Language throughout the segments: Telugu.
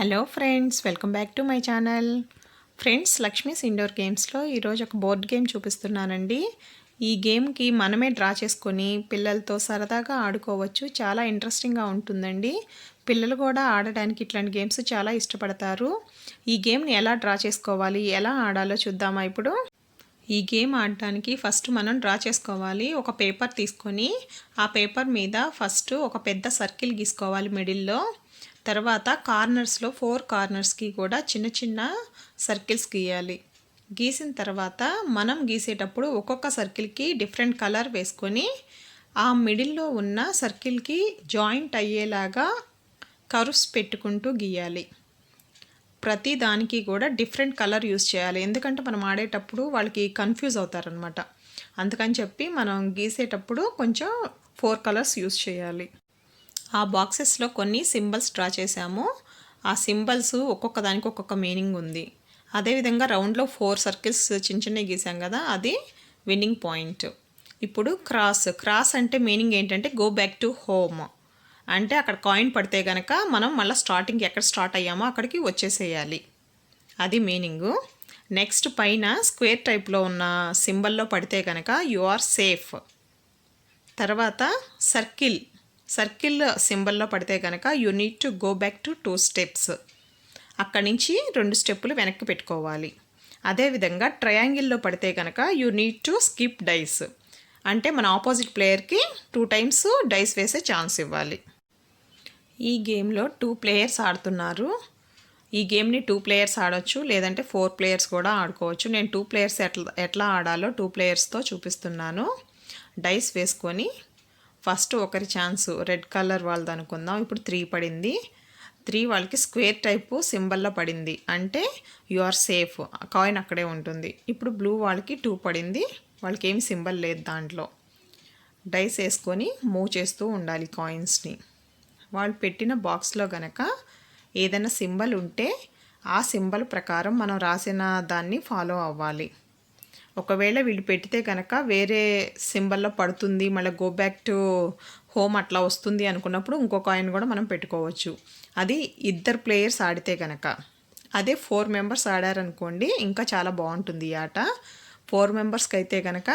Hello friends, welcome back to my channel. Friends, Lakshmi's indoor గేమ్స్లో ఈరోజు ఒక బోర్డ్ గేమ్ చూపిస్తున్నానండి. ఈ గేమ్కి మనమే డ్రా చేసుకొని పిల్లలతో సరదాగా ఆడుకోవచ్చు. చాలా ఇంట్రెస్టింగ్గా ఉంటుందండి. పిల్లలు కూడా ఆడడానికి ఇట్లాంటి గేమ్స్ చాలా ఇష్టపడతారు. ఈ గేమ్ని ఎలా డ్రా చేసుకోవాలి, ఎలా ఆడాలో చూద్దామా ఇప్పుడు. ఈ గేమ్ ఆడడానికి ఫస్ట్ మనం డ్రా చేసుకోవాలి. ఒక పేపర్ తీసుకొని ఆ పేపర్ మీద ఫస్ట్ ఒక పెద్ద సర్కిల్ గీసుకోవాలి మిడిల్లో. తర్వాత కార్నర్స్లో 4 కార్నర్స్కి కూడా చిన్న చిన్న సర్కిల్స్ గీయాలి. గీసిన తర్వాత మనం గీసేటప్పుడు ఒక్కొక్క సర్కిల్కి డిఫరెంట్ కలర్ వేసుకొని ఆ మిడిల్లో ఉన్న సర్కిల్కి జాయింట్ అయ్యేలాగా కర్వ్స్ పెట్టుకుంటూ గీయాలి. ప్రతి దానికి కూడా డిఫరెంట్ కలర్ యూస్ చేయాలి, ఎందుకంటే మనం ఆడేటప్పుడు వాళ్ళకి కన్ఫ్యూజ్ అవుతారనమాట. అందుకని చెప్పి మనం గీసేటప్పుడు కొంచెం 4 కలర్స్ యూస్ చేయాలి. ఆ బాక్సెస్లో కొన్ని సింబల్స్ డ్రా చేసాము. ఆ సింబల్స్ ఒక్కొక్క దానికి ఒక్కొక్క మీనింగ్ ఉంది. అదేవిధంగా రౌండ్లో 4 సర్కిల్స్ చిన్న చిన్నవి గీసాం కదా, అది విన్నింగ్ పాయింట్. ఇప్పుడు క్రాస్ అంటే మీనింగ్ ఏంటంటే గో బ్యాక్ టు హోమ్. అంటే అక్కడ కాయిన్ పడితే కనుక మనం మళ్ళీ స్టార్టింగ్ ఎక్కడ స్టార్ట్ అయ్యామో అక్కడికి వచ్చేసేయాలి, అది మీనింగు. నెక్స్ట్ పైన స్క్వేర్ టైప్లో ఉన్న సింబల్లో పడితే కనుక యు ఆర్ సేఫ్. తర్వాత సర్కిల్ సింబల్లో పడితే కనుక you need to go back to 2 steps. అక్కడి నుంచి 2 స్టెప్పులు వెనక్కి పెట్టుకోవాలి. అదేవిధంగా ట్రయాంగిల్లో పడితే కనుక you need to skip dice. అంటే మన ఆపోజిట్ ప్లేయర్కి 2 టైమ్స్ డైస్ వేసే ఛాన్స్ ఇవ్వాలి. ఈ గేమ్లో 2 ప్లేయర్స్ ఆడుతున్నారు. ఈ గేమ్ని 2 ప్లేయర్స్ ఆడవచ్చు, లేదంటే 4 ప్లేయర్స్ కూడా ఆడుకోవచ్చు. నేను 2 ప్లేయర్స్ ఎట్లా ఆడాలో 2 ప్లేయర్స్తో చూపిస్తున్నాను. డైస్ వేసుకొని ఫస్ట్ ఒకరి ఛాన్స్ రెడ్ కలర్ వాళ్ళది అనుకుందాం. ఇప్పుడు 3 పడింది. 3 వాళ్ళకి స్క్వేర్ టైపు సింబల్లో పడింది, అంటే యు ఆర్ సేఫ్, కాయిన్ అక్కడే ఉంటుంది. ఇప్పుడు బ్లూ వాళ్ళకి 2 పడింది, వాళ్ళకి ఏమి సింబల్ లేదు దాంట్లో. డైస్ వేసుకొని మూవ్ చేస్తూ ఉండాలి కాయిన్స్ని. వాళ్ళు పెట్టిన బాక్స్లో గనక ఏదైనా సింబల్ ఉంటే ఆ సింబల్ ప్రకారం మనం రాసిన దాన్ని ఫాలో అవ్వాలి. ఒకవేళ వీళ్ళు పెడితే కనుక వేరే సింబల్లో పడుతుంది, మళ్ళీ గో బ్యాక్ టు హోమ్ అట్లా వస్తుంది అనుకున్నప్పుడు ఇంకో కాయిన్ కూడా మనం పెట్టుకోవచ్చు. అది 2 ప్లేయర్స్ ఆడితే కనుక. అదే 4 మెంబర్స్ ఆడారనుకోండి ఇంకా చాలా బాగుంటుంది ఈ ఆట. 4 మెంబర్స్కి అయితే కనుక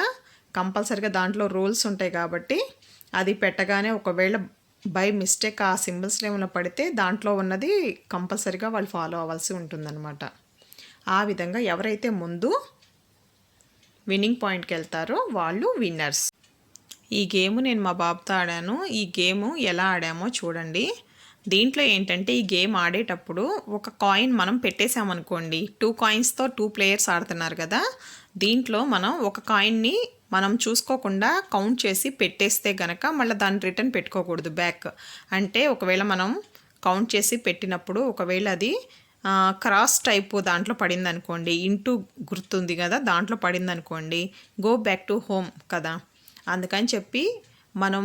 కంపల్సరిగా దాంట్లో రూల్స్ ఉంటాయి కాబట్టి అది పెట్టగానే ఒకవేళ బై మిస్టేక్ ఆ సింబల్స్లో ఏమైనా పడితే దాంట్లో ఉన్నది కంపల్సరిగా వాళ్ళు ఫాలో అవ్వాల్సి ఉంటుందన్నమాట. ఆ విధంగా ఎవరైతే ముందు విన్నింగ్ పాయింట్కి వెళ్తారో వాళ్ళు విన్నర్స్. ఈ గేమ్ నేను మా బాబుతో ఆడాను. ఈ గేమ్ ఎలా ఆడామో చూడండి. దీంట్లో ఏంటంటే ఈ గేమ్ ఆడేటప్పుడు ఒక కాయిన్ మనం పెట్టేసామనుకోండి, 2 కాయిన్స్తో 2 ప్లేయర్స్ ఆడుతున్నారు కదా, దీంట్లో మనం ఒక కాయిన్ని మనం చూసుకోకుండా కౌంట్ చేసి పెట్టేస్తే గనక మళ్ళీ దాన్ని రిటర్న్ పెట్టుకోకూడదు బ్యాక్. అంటే ఒకవేళ మనం కౌంట్ చేసి పెట్టినప్పుడు ఒకవేళ అది క్రాస్ టైపు దాంట్లో పడింది అనుకోండి, ఇంటూ గుర్తుంది కదా, దాంట్లో పడింది అనుకోండి, గో బ్యాక్ టు హోమ్ కదా. అందుకని చెప్పి మనం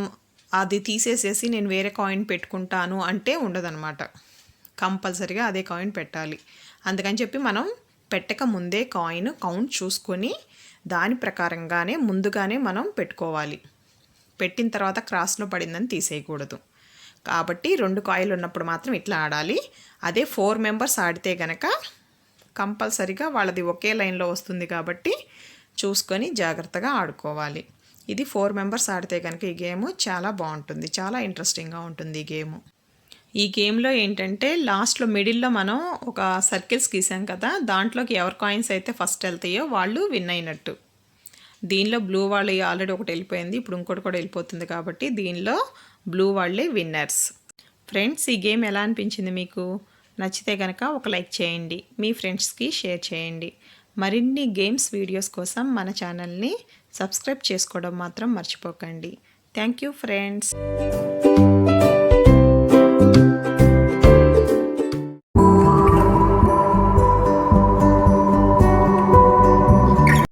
అది తీసేసేసి నేను వేరే కాయిన్ పెట్టుకుంటాను అంటే ఉండదన్నమాట. కంపల్సరిగా అదే కాయిన్ పెట్టాలి. అందుకని చెప్పి మనం పెట్టక ముందే కాయిన్ కౌంట్ చూసుకొని దాని ప్రకారంగానే ముందుగానే మనం పెట్టుకోవాలి. పెట్టిన తర్వాత క్రాస్లో పడిందని తీసేయకూడదు. కాబట్టి 2 కాయిన్లు ఉన్నప్పుడు మాత్రం ఇట్లా ఆడాలి. అదే 4 మెంబర్స్ ఆడితే గనక కంపల్సరిగా వాళ్ళది ఒకే లైన్లో వస్తుంది కాబట్టి చూసుకొని జాగ్రత్తగా ఆడుకోవాలి. ఇది 4 మెంబర్స్ ఆడితే కనుక ఈ గేమ్ చాలా బాగుంటుంది, చాలా ఇంట్రెస్టింగ్గా ఉంటుంది ఈ గేమ్. ఈ గేమ్లో ఏంటంటే లాస్ట్లో మిడిల్లో మనం ఒక సర్కిల్స్ గీసాం కదా, దాంట్లోకి ఎవరి కాయిన్స్ అయితే ఫస్ట్ వెళ్తాయో వాళ్ళు విన్ అయినట్టు. దీనిలో బ్లూ వాళ్ళు ఆల్రెడీ ఒకటి వెళ్ళిపోయింది, ఇప్పుడు ఇంకోటి కూడా వెళ్ళిపోతుంది కాబట్టి దీనిలో బ్లూ వాళ్ళే విన్నర్స్. ఫ్రెండ్స్, ఈ గేమ్ ఎలా అనిపించింది మీకు? నచ్చితే కనుక ఒక లైక్ చేయండి, మీ ఫ్రెండ్స్కి షేర్ చేయండి. మరిన్ని గేమ్స్ వీడియోస్ కోసం మన ఛానల్ని సబ్స్క్రైబ్ చేసుకోవడం మాత్రం మర్చిపోకండి. Thank you friends.